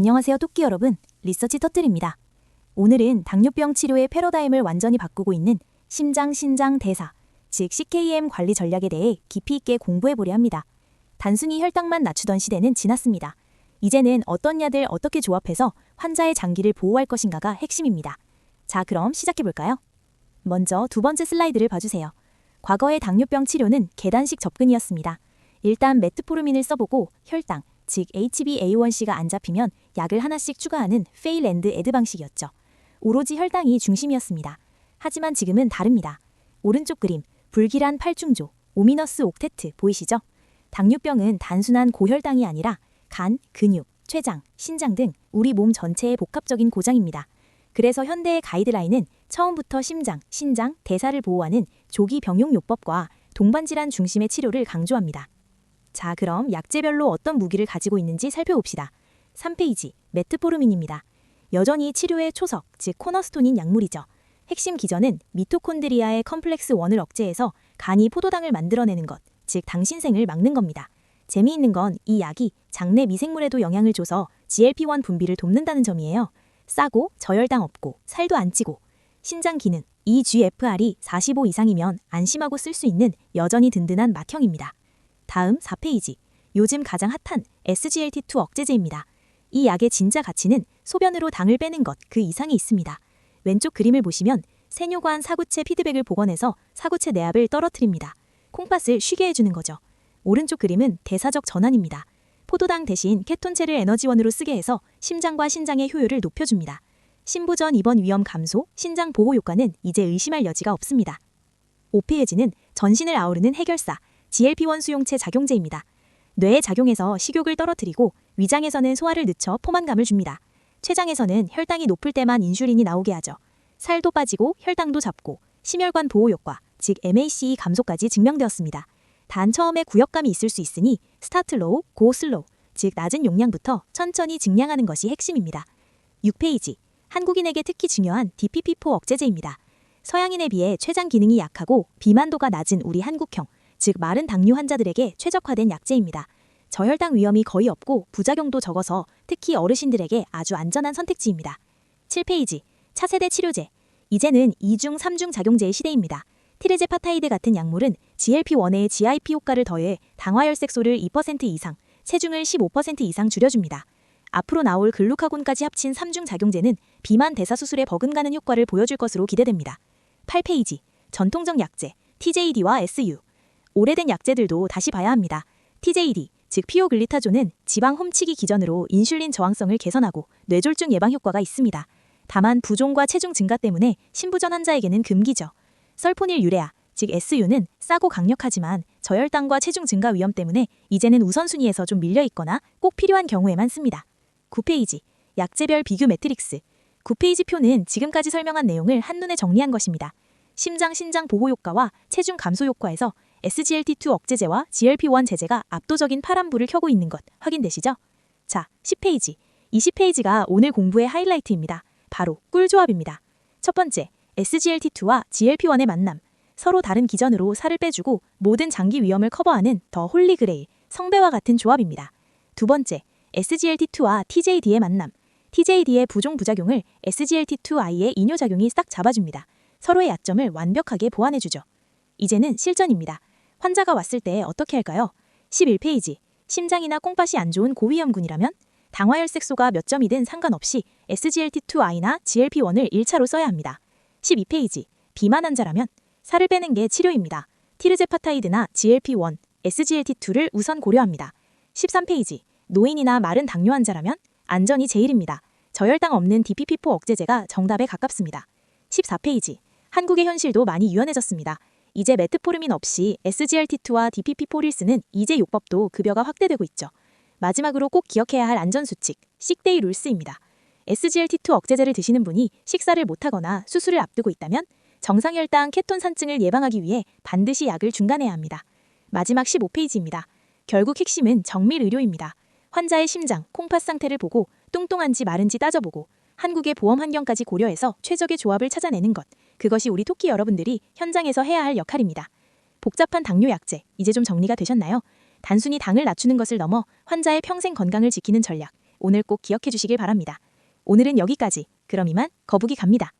안녕하세요 토끼 여러분, 리서치 터틀입니다. 오늘은 당뇨병 치료의 패러다임을 완전히 바꾸고 있는 심장, 신장, 대사, 즉 CKM 관리 전략에 대해 깊이 있게 공부해보려 합니다. 단순히 혈당만 낮추던 시대는 지났습니다. 이제는 어떤 약을 어떻게 조합해서 환자의 장기를 보호할 것인가가 핵심입니다. 자, 그럼 시작해볼까요? 먼저 두 번째 슬라이드를 봐주세요. 과거의 당뇨병 치료는 계단식 접근이었습니다. 일단 메트포르민을 써보고 혈당, 즉 HbA1c가 안 잡히면 약을 하나씩 추가하는 페일 앤드 애드 방식이었죠. 오로지 혈당이 중심이었습니다. 하지만 지금은 다릅니다. 오른쪽 그림, 불길한 팔중조, 오미너스 옥테트 보이시죠? 당뇨병은 단순한 고혈당이 아니라 간, 근육, 췌장, 신장 등 우리 몸 전체의 복합적인 고장입니다. 그래서 현대의 가이드라인은 처음부터 심장, 신장, 대사를 보호하는 조기 병용요법과 동반질환 중심의 치료를 강조합니다. 자, 그럼 약제별로 어떤 무기를 가지고 있는지 살펴봅시다. 3페이지, 메트포르민입니다. 여전히 치료의 초석, 즉 코너스톤인 약물이죠. 핵심 기전은 미토콘드리아의 컴플렉스 1을 억제해서 간이 포도당을 만들어내는 것, 즉 당신생을 막는 겁니다. 재미있는 건 이 약이 장내 미생물에도 영향을 줘서 GLP-1 분비를 돕는다는 점이에요. 싸고 저혈당 없고 살도 안 찌고 신장 기능, eGFR이 45 이상이면 안심하고 쓸 수 있는 여전히 든든한 막형입니다. 다음 4페이지, 요즘 가장 핫한 SGLT2 억제제입니다. 이 약의 진짜 가치는 소변으로 당을 빼는 것 그 이상이 있습니다. 왼쪽 그림을 보시면 세뇨관 사구체 피드백을 복원해서 사구체 내압을 떨어뜨립니다. 콩팥을 쉬게 해주는 거죠. 오른쪽 그림은 대사적 전환입니다. 포도당 대신 케톤체를 에너지원으로 쓰게 해서 심장과 신장의 효율을 높여줍니다. 신부전 입원 위험 감소, 신장 보호 효과는 이제 의심할 여지가 없습니다. 5페이지는 전신을 아우르는 해결사, GLP-1 수용체 작용제입니다. 뇌에 작용해서 식욕을 떨어뜨리고 위장에서는 소화를 늦춰 포만감을 줍니다. 췌장에서는 혈당이 높을 때만 인슐린이 나오게 하죠. 살도 빠지고 혈당도 잡고 심혈관 보호 효과, 즉 MACE 감소까지 증명되었습니다. 단 처음에 구역감이 있을 수 있으니 스타트 로우, 고 슬로우, 즉 낮은 용량부터 천천히 증량하는 것이 핵심입니다. 6페이지, 한국인에게 특히 중요한 DPP-4 억제제입니다. 서양인에 비해 췌장 기능이 약하고 비만도가 낮은 우리 한국형, 즉 마른 당뇨 환자들에게 최적화된 약제입니다. 저혈당 위험이 거의 없고 부작용도 적어서 특히 어르신들에게 아주 안전한 선택지입니다. 7페이지, 차세대 치료제. 이제는 2중, 3중 작용제의 시대입니다. 티르제파타이드 같은 약물은 GLP-1의 GIP 효과를 더해 당화혈색소를 2% 이상, 체중을 15% 이상 줄여줍니다. 앞으로 나올 글루카곤까지 합친 3중 작용제는 비만 대사 수술에 버금가는 효과를 보여줄 것으로 기대됩니다. 8페이지, 전통적 약제, TJD와 SU. 오래된 약제들도 다시 봐야 합니다. TJD, 즉 피오글리타존은 지방 홈치기 기전으로 인슐린 저항성을 개선하고 뇌졸중 예방 효과가 있습니다. 다만 부종과 체중 증가 때문에 신부전 환자에게는 금기죠. 설포닐 유레아, 즉 SU는 싸고 강력하지만 저혈당과 체중 증가 위험 때문에 이제는 우선순위에서 좀 밀려있거나 꼭 필요한 경우에만 씁니다. 9페이지, 약제별 비교 매트릭스. 9페이지 표는 지금까지 설명한 내용을 한눈에 정리한 것입니다. 심장, 신장 보호 효과와 체중 감소 효과에서 SGLT2 억제제와 GLP-1 제제가 압도적인 파란불을 켜고 있는 것 확인되시죠? 자, 10페이지. 20페이지가 오늘 공부의 하이라이트입니다. 바로 꿀조합입니다. 첫 번째, SGLT2와 GLP-1의 만남. 서로 다른 기전으로 살을 빼주고 모든 장기 위험을 커버하는 더 홀리그레일, 성배와 같은 조합입니다. 두 번째, SGLT2와 TJD의 만남. TJD의 부종 부작용을 SGLT2I의 이뇨작용이 싹 잡아줍니다. 서로의 약점을 완벽하게 보완해주죠. 이제는 실전입니다. 환자가 왔을 때 어떻게 할까요? 11페이지, 심장이나 콩팥이 안 좋은 고위험군이라면 당화혈색소가 몇 점이든 상관없이 SGLT2I나 GLP-1을 1차로 써야 합니다. 12페이지, 비만 환자라면 살을 빼는 게 치료입니다. 티르제파타이드나 GLP-1, SGLT2를 우선 고려합니다. 13페이지, 노인이나 마른 당뇨 환자라면 안전이 제일입니다. 저혈당 없는 DPP-4 억제제가 정답에 가깝습니다. 14페이지, 한국의 현실도 많이 유연해졌습니다. 이제 메트포르민 없이 SGLT2와 DPP-4를 쓰는 이제 요법도 급여가 확대되고 있죠. 마지막으로 꼭 기억해야 할 안전수칙, 식데이 룰스입니다. SGLT2 억제제를 드시는 분이 식사를 못하거나 수술을 앞두고 있다면 정상혈당 케톤 산증을 예방하기 위해 반드시 약을 중단해야 합니다. 마지막 15페이지입니다. 결국 핵심은 정밀 의료입니다. 환자의 심장, 콩팥 상태를 보고 뚱뚱한지 마른지 따져보고 한국의 보험 환경까지 고려해서 최적의 조합을 찾아내는 것. 그것이 우리 토끼 여러분들이 현장에서 해야 할 역할입니다. 복잡한 당뇨 약제, 이제 좀 정리가 되셨나요? 단순히 당을 낮추는 것을 넘어 환자의 평생 건강을 지키는 전략, 오늘 꼭 기억해 주시길 바랍니다. 오늘은 여기까지. 그럼 이만 거북이 갑니다.